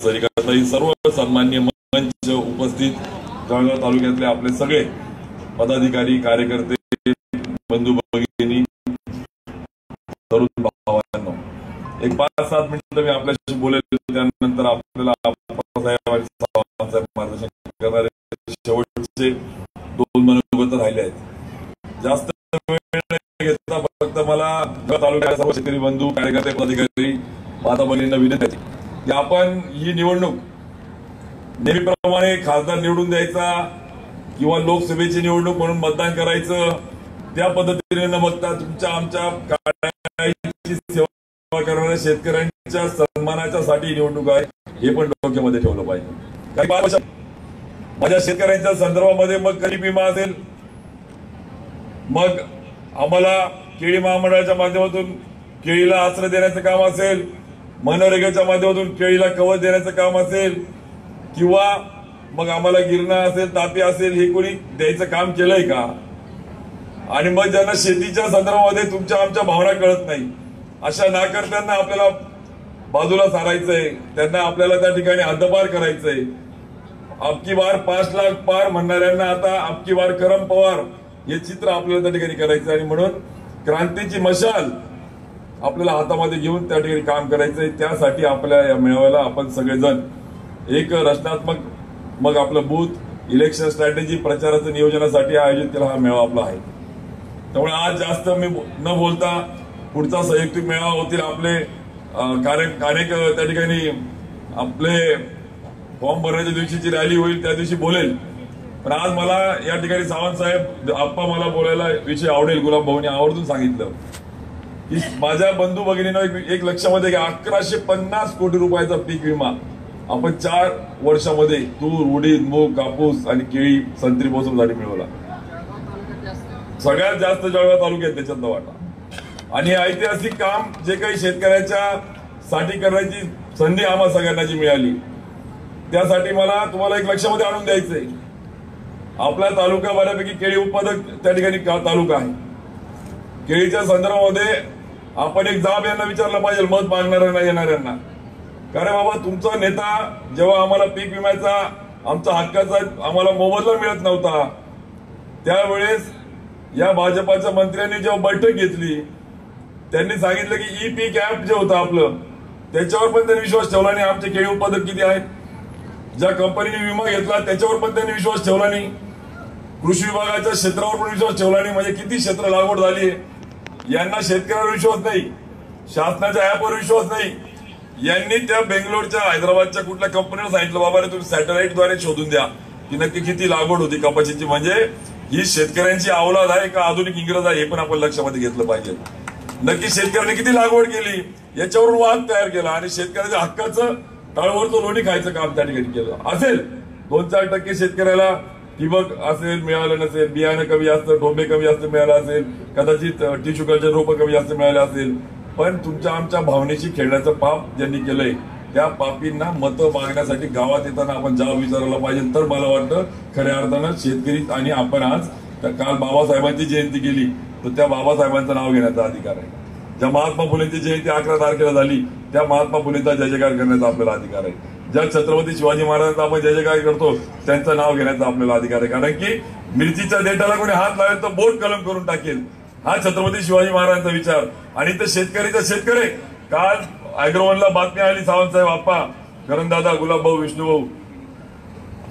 सरिकाताई, सर्व सन्मान्य मंच उपस्थित जळगाव तालुक्यातले आपले सगळे पदाधिकारी, कार्यकर्ते, बंधू भगिनी, तरुण भावांनो, एक 5-7 मिनिटं मी आपल्याशी बोलेल. त्यानंतर आपल्याला मार्गदर्शन करणारे शेवटचे 2 मनोगत राहिले आहेत. जास्त वेळ न घेता फक्त मला तालुक्यात सर्व शेतकरी बंधू, कार्यकर्ते, पदाधिकारी, माता भगिनींना विनंती आहे की आपण ही निवडणूक नेहमीप्रमाणे खासदार निवडून द्यायचा किंवा लोकसभेची निवडणूक म्हणून मतदान करायचं त्या पद्धतीने न बघता तुमच्या आमच्या काळाची सेवा करणाऱ्या शेतकऱ्यांच्या सन्मानाच्या साठी निवडणूक आहे हे पण डोक्यामध्ये ठेवलं पाहिजे. काही माझ्या शेतकऱ्यांच्या संदर्भामध्ये मग गरीब विमा असेल, मग आम्हाला केळी महामंडळाच्या माध्यमातून केळीला आश्रय देण्याचं काम असेल, मनरेगाच्या माध्यमातून केळीला कवच देण्याचं काम असेल, किंवा मग आम्हाला गिरणा असेल, तापी असेल, हे कोणी द्यायचं काम केलंय का? आणि मग ज्यांना शेतीच्या संदर्भामध्ये तुमच्या आमच्या भावना कळत नाही अशा नाकर्त्यांना आपल्याला बाजूला सारायचंय, त्यांना आपल्याला त्या ठिकाणी हद्दपार करायचंय. अबकी बार 5 लाख पार म्हणणाऱ्यांना आता अबकी बार करम पवार हे चित्र आपल्याला त्या ठिकाणी करायचं. आणि म्हणून क्रांतीची मशाल आपल्याला हातामध्ये घेऊन त्या ठिकाणी काम करायचंय. त्यासाठी आपल्या या मेळाव्याला आपण सगळेजण एक रचनात्मक मग आपलं बूथ इलेक्शन स्ट्रॅटेजी प्रचाराचं नियोजनासाठी आयोजित केला हा मेळावा आपला आहे. त्यामुळे आज जास्त मी न बोलता पुढचा संयुक्त मेळावा होतील आपले अनेक त्या ठिकाणी आपले फॉर्म भरण्याच्या दिवशीची रॅली होईल त्या दिवशी बोलेल. पण आज मला या ठिकाणी सावंत साहेब आप्पा मला बोलायला विषय आवडेल. गुलाब भाऊनी आवर्जून सांगितलं की माझ्या बंधू भगिनीनं एक लक्षामध्ये घ्या, 1150 कोटी रुपयाचा पीक विमा आपण 4 वर्षामध्ये तूर, उडीद, मूग, कापूस आणि केळी, संत्री मोसमसाठी मिळवला. सगळ्यात जास्त जळगाव तालुक्यात त्याच्यातला वाटा. आणि ऐतिहासिक काम जे काही शेतकऱ्याच्या साठी करण्याची संधी आम्हा सगळ्यांना जी मिळाली त्यासाठी मला तुम्हाला एक लक्षामध्ये आणून द्यायचंय. आपला तालुका बऱ्यापैकी केळी उत्पादक त्या ठिकाणी तालुका आहे. केळीच्या संदर्भामध्ये आपण एक जाब यांना विचारलं पाहिजे, मत मागणाऱ्यांना, येणाऱ्यांना. कारण बाबा तुमचा नेता जेव्हा आम्हाला पीक विम्याचा आमचा हक्काचा आम्हाला मोबदला मिळत नव्हता त्यावेळेस या भाजपाच्या मंत्र्यांनी जेव्हा बैठक घेतली त्यांनी सांगितलं की ई-पीक ऍप जे होतं आपलं त्याच्यावर पण त्यांनी विश्वास ठेवला नाही. आमचे केळी उत्पादक किती आहेत, ज्या कंपनीने विमा घेतला त्याच्यावर पण त्यांनी विश्वास ठेवला नाही, कृषी विभागाच्या क्षेत्रावर पण विश्वास ठेवला नाही. म्हणजे किती क्षेत्र लागवड झाली आहे. यांना शेतकऱ्यावर विश्वास नाही, शासनाच्या ऍपवर विश्वास नाही. यांनी त्या बेंगलोरच्या, हैदराबादच्या कुठल्या कंपनीला सांगितलं बाबा रे तुम्ही सॅटेलाइटद्वारे शोधून द्या की नक्की किती लागवड होती कपाशीची. म्हणजे ही शेतकऱ्यांची अवलाद आहे का आधुनिक इंग्रज आहे हे पण आपण लक्षामध्ये घेतलं पाहिजे. नक्की शेतकऱ्यांनी किती लागवड केली याच्यावरून वाद तयार केला आणि शेतकऱ्याच्या हक्काचं तळवरचं लोणी खायचं काम त्या ठिकाणी केलं असेल. 2-4% शेतकऱ्याला ठिबक असेल मिळालं नसेल, बियाणं कमी जास्त, टोंबे कमी जास्त मिळालं असेल, कदाचित टिश्यू कल्चर रोपं कमी जास्त मिळाले असेल. पण तुमच्या आमच्या भावनेशी खेळण्याचं पाप ज्यांनी केलंय त्या पापींना मतं मागण्यासाठी गावात येताना आपण जाब विचारायला पाहिजे. तर मला वाटतं खऱ्या अर्थानं शेतकरी आणि आपण आज काल बाबासाहेबांची जयंती केली तर त्या बाबासाहेबांचं नाव घेण्याचा अधिकार आहे. ज्या महात्मा फुलेंची जयंती 11 तारखेला झाली त्या महात्मा फुलेंचा जय जयकार करण्याचा आपल्याला अधिकार आहे. ज्या छत्रपती शिवाजी महाराजांचा आपण जय जयकार करतो त्यांचं नाव घेण्याचा आपल्याला अधिकार आहे. कारण की मिरचीच्या देठाला कोणी हात लावेल तर बोट कलम करून टाकेल हा छत्रपती शिवाजी महाराजांचा विचार. आणि ते शेतकरीचा शेतकरी. काल अॅग्रोवनला बातमी आली, सावंतसाहेब आप्पा, गरंदादा, गुलाबभाऊ, विष्णूभाऊ,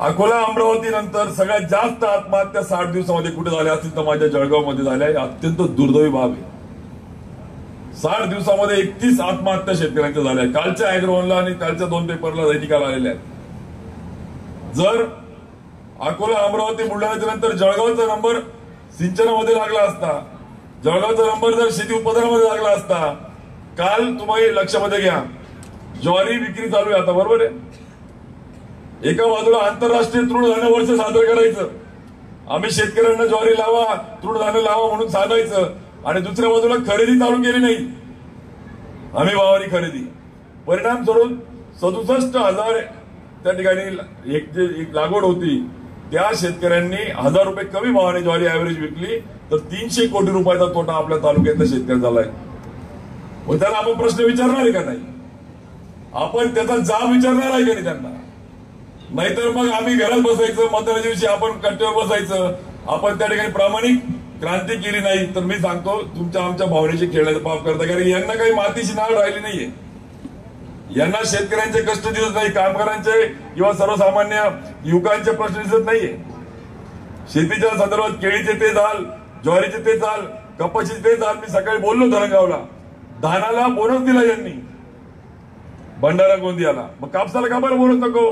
अकोला अमरावती नंतर सगळ्यात जास्त आत्महत्या 60 दिवसामध्ये कुठे झाल्या असतील तर माझ्या जळगावमध्ये झाल्या. अत्यंत दुर्दैवी बाब आहे. 60 दिवसामध्ये 31 आत्महत्या शेतकऱ्यांच्या झाल्या. कालच्या अॅग्रोवनला आणि कालच्या 2 पेपरला निकाल आलेले आहेत. जर अकोला अमरावती बुलढाण्याच्या नंतर जळगावचा नंबर सिंचनामध्ये लागला असता, जळगावचा नंबर जर शेती उत्पादनामध्ये लागला असता. काल तुम्ही लक्षामध्ये घ्या, ज्वारी विक्री चालू आहे आता, बरोबर आहे. एका बाजूला आंतरराष्ट्रीय तृणधान्य वर्ष साजरं करायचं, आम्ही शेतकऱ्यांना ज्वारी लावा, तृणधान्य लावा म्हणून सांगायचं, आणि दुसऱ्या बाजूला खरेदी चालू केली नाही, आम्ही वावरी खरेदी. परिणाम स्वरूप 67,000 त्या ठिकाणी एक लागवड होती त्या शेतकऱ्यांनी 1000 रुपये कमी भावाने ज्वारी ऍव्हरेज विकली तर 300 कोटी रुपयाचा तोटा आपल्या तालुक्यातल्या शेतकऱ्याला झालाय. व त्याला आपण प्रश्न विचारणार आहे का नाही? आपण त्याचा जाब विचारणार आहे का नाही त्यांना? नाहीतर मग आम्ही घरात बसायचं, मतदानाच्या दिवशी आपण कट्ट्यावर बसायचं. आपण त्या ठिकाणी प्रामाणिक क्रांती केली नाही तर मी सांगतो तुमच्या आमच्या भावनेशी खेळण्याचा पाप करता. कारण यांना काही मातीची नाळ राहिली नाहीये. यांना शेतकऱ्यांचे कष्ट दिसत नाही, कामगारांचे किंवा सर्वसामान्य युवकांचे प्रश्न दिसत नाहीये. शेतीच्या संदर्भात केळीचे ते झाल, ज्वारीचे ते झाल, कपाशीचे ते झाल. मी सकाळी बोललो धरणगावला, धानाला बोनस दिला यांनी, भंडारा गोंदियाला. मग कापसाला का बरं बोनस नको?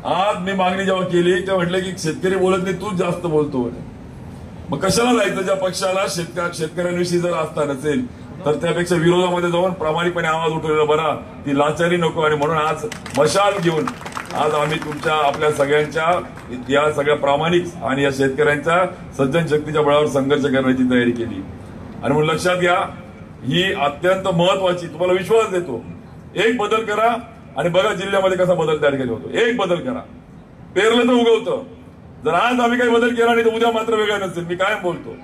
आज मी मागणी जेव्हा केली तेव्हा म्हटलं की शेतकरी बोलत नाही, तूच जास्त बोलतो. मग कशाला जायचं? ज्या पक्षाला शेतकऱ्यांविषयी जर आस्था नसेल तर त्यापेक्षा विरोधामध्ये जाऊन प्रामाणिकपणे आवाज उठवलेला बरा. ती लाचारी नको. आणि म्हणून आज मशाल घेऊन आज आम्ही तुमच्या आपल्या सगळ्यांच्या या सगळ्या प्रामाणिक आणि या शेतकऱ्यांच्या सज्जन शक्तीच्या बळावर संघर्ष करण्याची तयारी केली. आणि म्हणून लक्षात घ्या, ही अत्यंत महत्वाची, तुम्हाला विश्वास देतो, एक बदल करा आणि बघा जिल्ह्यामध्ये कसा बदल त्या ठिकाणी होतो. एक बदल करा, पेरलं तर उगवतं. जर आज आम्ही काही बदल केला नाही तर उद्या मात्र वेगळं नसेल. मी कायम बोलतो,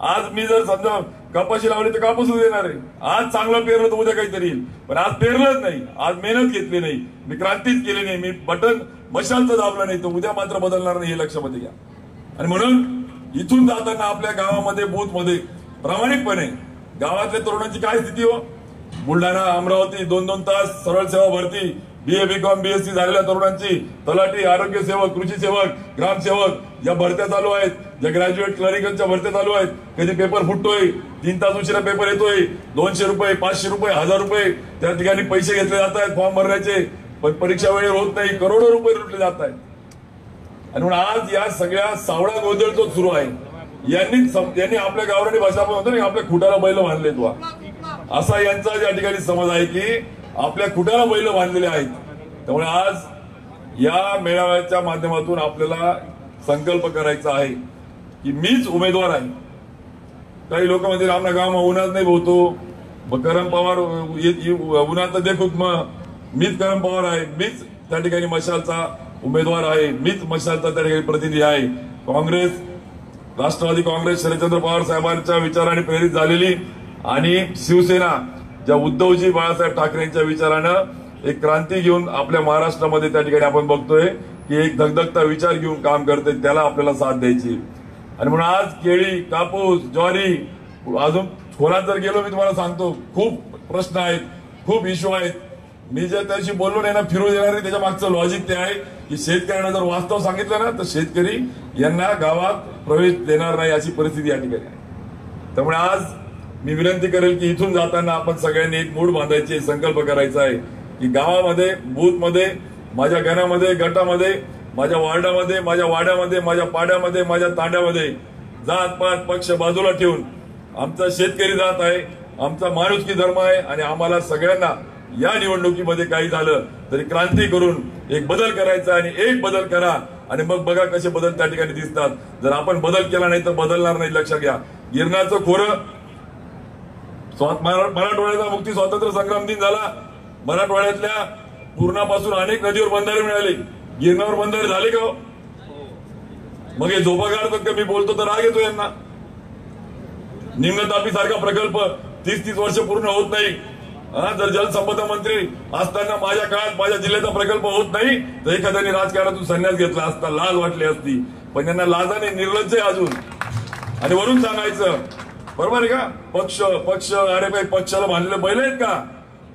आज मी जर समजा कपाशी लावली तर कापूसच येणार आहे. आज चांगलं पेरलं तर उद्या काहीतरी येईल. पण आज पेरलंच नाही, आज मेहनत घेतली नाही, मी क्रांतीच केली नाही, मी बटन मशालचं दाबलं नाही, तर उद्या मात्र बदलणार नाही, हे लक्षामध्ये घ्या. आणि म्हणून इथून जाताना आपल्या गावामध्ये बूथमध्ये प्रामाणिकपणे गावातल्या तरुणांची काय स्थिती हो? बुलढाणा अमरावती 2-2 तास सरळ सेवा भरती, BA BCom BSc झालेल्या तरुणांची तलाठी, आरोग्य सेवक, कृषी सेवक, ग्रामसेवक या भरत्या चालू आहेत. ज्या ग्रॅज्युएट क्लरिकलच्या भरत्या चालू आहेत. कधी पेपर फुटतोय, 3 तास उशिरा पेपर येतोय, 200 रुपये, 500 रुपये, 1000 रुपये त्या ठिकाणी पैसे घेतले जात आहेत फॉर्म भरण्याचे. पण परीक्षा वेळेवर होत नाही, करोडो रुपये लुटले जात आहेत. आणि म्हणून आज या सगळ्या सावळा गोंधळ जो सुरू आहे, यांनी आपल्या गावरानी भाषा पण होतं ना, आपल्या खुटाला बैल बांधले तो, असा यांचा या ठिकाणी समज आहे की आपल्या खुटाला बैल बांधलेले आहेत. त्यामुळे आज या मेळाव्याच्या माध्यमातून आपल्याला संकल्प करायचा आहे की मीच उमेदवार आहे. काही लोक म्हणतील आमच्या गावात उन्हात नाही बोलतो, करम पवार उन्हात देखूत, मग मीच करम पवार आहे, मीच त्या ठिकाणी मशालचा उमेदवार आहे, मीच मशालचा त्या ठिकाणी प्रतिनिधी आहे. काँग्रेस, राष्ट्रवादी काँग्रेस शरदचंद्र पवार साहेबांच्या विचाराने प्रेरित झालेली आणि शिवसेना ज्या उद्धवजी बाळासाहेब ठाकरेंच्या विचारानं एक क्रांती घेऊन आपल्या महाराष्ट्रामध्ये त्या ठिकाणी आपण बघतोय की एक धगधगता विचार घेऊन काम करते, त्याला आपल्याला साथ द्यायची. आणि म्हणून आज केळी, कापूस, ज्वारी, अजून खोलात जर गेलो मी तुम्हाला सांगतो खूप प्रश्न आहेत, खूप इश्यू आहेत. मी जर त्याशी बोललो नाही ना, फिरू देणार नाही, त्याच्या मागचं लॉजिक ते आहे की शेतकऱ्यांना जर वास्तव सांगितलं ना तर शेतकरी यांना गावात प्रवेश देणार नाही, अशी परिस्थिती या ठिकाणी आहे. त्यामुळे आज मी विनंती करेल की इथून जाताना आपण सगळ्यांनी एक मूड बांधायची, संकल्प करायचा आहे की गावामध्ये, बूथमध्ये, माझ्या घरामध्ये, गटामध्ये, माझ्या वार्डामध्ये, माझ्या वाड्यामध्ये, माझ्या पाड्यामध्ये, माझ्या तांड्यामध्ये जात पात पक्ष बाजूला ठेवून आमचा शेतकरी जात आहे, आमचा माणुसकी धर्म आहे आणि आम्हाला सगळ्यांना या निवडणुकीमध्ये काही झालं तरी क्रांती करून एक बदल करायचा. आणि एक बदल करा आणि मग बघा कसे बदल त्या ठिकाणी दिसतात. जर आपण बदल केला नाही तर बदलणार नाही, लक्षात घ्या. गिरणाचं खोरं, मराठवाड्याचा मुक्ती स्वातंत्र्य संग्राम दिन झाला, मराठवाड्यातल्या पूर्णापासून अनेक नदीवर बंधारे मिळाले, गिरणावर बंधारे झाले का? मग हे झोपा काढतात का? मी बोलतो तर राग येतो यांना. निम्न तापी सारखा प्रकल्प 30-30 वर्ष पूर्ण होत नाही. जर जलसंपदा मंत्री असताना माझ्या काळात माझ्या जिल्ह्याचा प्रकल्प होत नाही तर एखाद्याने राजकारणातून संन्यास घेतला असता, लाज वाटली असती. पण यांना लाजाने निर्लज्ज आहे अजून. आणि वरून सांगायचं, बरोबर आहे का? पक्ष पक्ष, अरे भाई पक्षाला बांधलेले बैल आहेत का?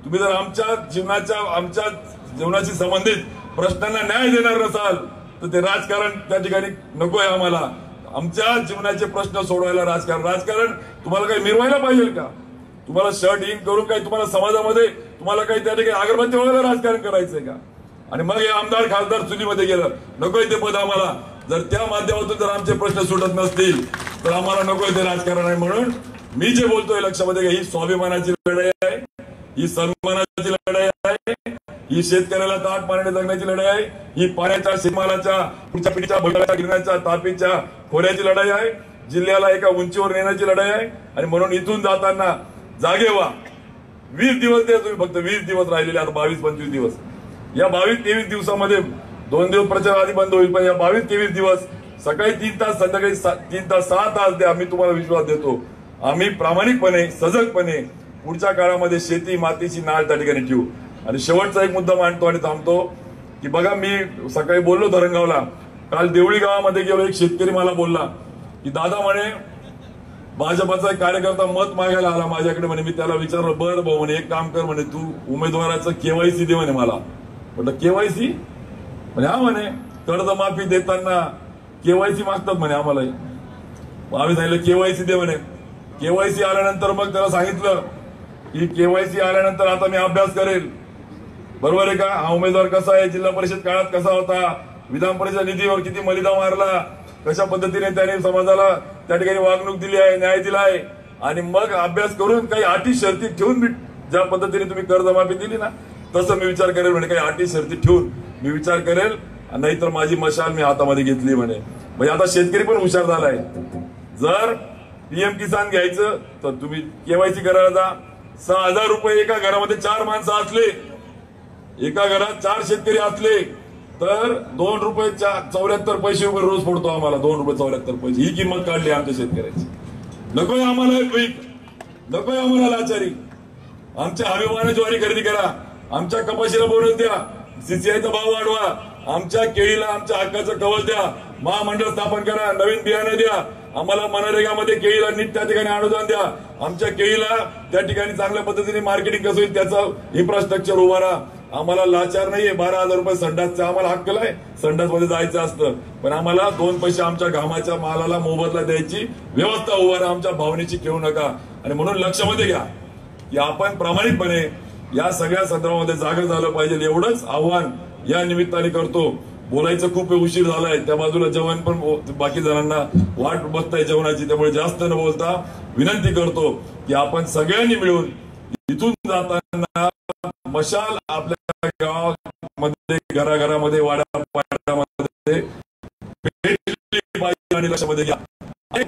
तुम्ही जर आमच्या जीवनाशी संबंधित प्रश्नांना न्याय देणार नसाल तर ते राजकारण त्या ठिकाणी नकोय आम्हाला. आमच्या जीवनाचे प्रश्न सोडवायला राजकारण तुम्हाला काही मिरवायला पाहिजे का? तुम्हाला शर्ट इन करून काही तुम्हाला समाजामध्ये तुम्हाला काही त्या ठिकाणी अगरबत्ती वगैरे राजकारण करायचंय का? आणि मग हे आमदार खासदार चुलीमध्ये गेलं, नकोय ते पद आम्हाला. जर त्या माध्यमातून जर आमचे प्रश्न सुटत नसतील तर आम्हाला नकोय ते राजकारण आहे. म्हणून मी जे बोलतोय लक्षामध्ये घ्या, ही स्वाभिमानाची लढाई आहे, ही सन्मानाची लढाई आहे, ही शेतकऱ्याला ताट पाण्याने जगण्याची लढाई आहे, ही पाण्याच्या, शेतमालाच्या, पुढच्या पिढीच्या, भोगाच्या, गिरण्याच्या, तापीच्या, खोऱ्याची लढाई आहे, जिल्ह्याला एका उंचीवर नेण्याची लढाई आहे. आणि म्हणून इथून जाताना जागे व्हा. 20 दिवस द्या तुम्ही, फक्त 20 दिवस राहिलेले, आता 22-25 दिवस. या 22-23 दिवसामध्ये 2 दिवस प्रचार आधी बंद होईल, पण या 22-23 दिवस सकाळी 3 तास, संध्याकाळी 3 तास, 6 तास द्या. मी तुम्हाला विश्वास देतो, आम्ही प्रामाणिकपणे, सजगपणे पुढच्या काळामध्ये शेती मातीची नाळ त्या ठिकाणी ठेवू. आणि शेवटचा एक मुद्दा मांडतो आणि थांबतो की बघा, मी सकाळी बोललो धरणगावला, काल देवळी गावामध्ये गेलो, एक शेतकरी मला बोलला की दादा म्हणे भाजपाचा एक कार्यकर्ता मत मागायला आला माझ्याकडे म्हणे. मी त्याला विचारलं, बरं भाऊ म्हणे, एक काम कर म्हणे, तू उमेदवाराचं केवायसी दे म्हणे मला. म्हटलं केवायसी म्हणे, हा म्हणे कर्जमाफी देताना केवायसी मागतात म्हणे आम्हाला. आम्ही सांगितलं केवायसी दे म्हणे. केवायसी आल्यानंतर मग त्याला सांगितलं की केवायसी आल्यानंतर आता मी अभ्यास करेल, बरोबर आहे का, हा उमेदवार कसा आहे, जिल्हा परिषद काळात कसा होता, विधान परिषद निधीवर किती मलिदा मारला, कशा पद्धतीने त्याने समाजाला त्या ठिकाणी वागणूक दिली आहे, न्याय दिला आहे. आणि मग अभ्यास करून काही अटी शर्ती ठेवून ज्या पद्धतीने तुम्ही कर्जमाफी दिली ना, तसं मी विचार करेल म्हणे. काही अटी शर्ती ठेवून मी विचार करेल, नाहीतर माझी मशाल मी हातामध्ये घेतली म्हणे. म्हणजे आता शेतकरी पण हुशार झालाय. जर पीएम किसान घ्यायचं तर तुम्ही केवायसी करायला जा. 6,000 रुपये एका घरामध्ये 4 माणसं असले, एका घरात 4 शेतकरी असले तर 2 रुपये 74 पैसे रोज पडतो आम्हाला. 2 रुपये 74 पैसे ही किंमत काढली आमच्या शेतकऱ्याची. नकोय आम्हाला पीक, नकोय आम्हाला लाचारी. आमच्या हमीभावाने ज्वारी खरेदी करा, आमच्या कपाशीला बोनस द्या, सीसीआयचा भाव वाढवा, आमच्या केळीला आमच्या हक्काचं कवच द्या, महामंडळ स्थापन करा, नवीन बियाणं द्या, आम्हाला मनरेगामध्ये केळीला नीट त्या ठिकाणी अनुदान द्या, आमच्या केळीला त्या ठिकाणी चांगल्या पद्धतीने मार्केटिंग कसं होईल त्याचं इन्फ्रास्ट्रक्चर उभारा. आम्हाला लाचार नाहीये. 12,000 रुपये संडासचा आम्हाला हक्क आहे, संडास मध्ये जायचं असतं, पण आम्हाला 2 पैसे आमच्या घामाच्या मालाला मोबदला द्यायची व्यवस्था उभारा. आमच्या भावनेची ठेवू नका. आणि म्हणून लक्षामध्ये घ्या की आपण प्रामाणिकपणे या सगळ्या संदर्भामध्ये जागा झालं पाहिजे. एवढंच आव्हान या निमित्ताने करतो. बोलायचं खूप उशीर झालाय, त्या बाजूला जेवण पण बाकी जणांना वाट बघताय जेवणाची, त्यामुळे जास्त न बोलता विनंती करतो की आपण सगळ्यांनी मिळून इथून जाताना मशाल आपल्या गावामध्ये, घराघरामध्ये, वाड्यामध्ये भेटली पाहिजे. आणि लक्षामध्ये घ्या,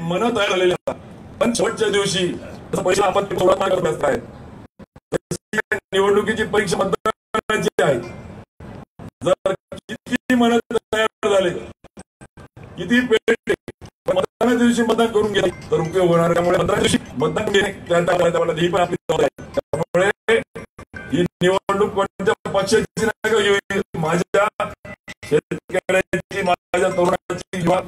मन तयार झालेले असतात, पण शेवटच्या दिवशी पैसा आपण करत आहे. निवडणुकीची परीक्षा मतदानाची आहे. जर किती मन तयार झाले, किती पेट, मतदानाच्या दिवशी मतदान करून घ्या तर उपयोग होणार. त्यामुळे मतदानाच्या दिवशी मतदान ही पण आपली जबाबदारी आहे. त्यामुळे ही निवडणूक कोणत्या पक्षाची नाही, माझ्या शेतकऱ्यांची, माझ्या तरुणांची, युवा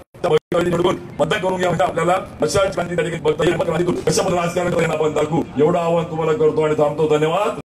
निवडून मतदान करून घ्या. म्हणजे आपल्याला अशा क्रांती बघता येईल. कशा राजकारण आपण दाखवू, एवढं आवाहन तुम्हाला करतो आणि थांबतो. धन्यवाद.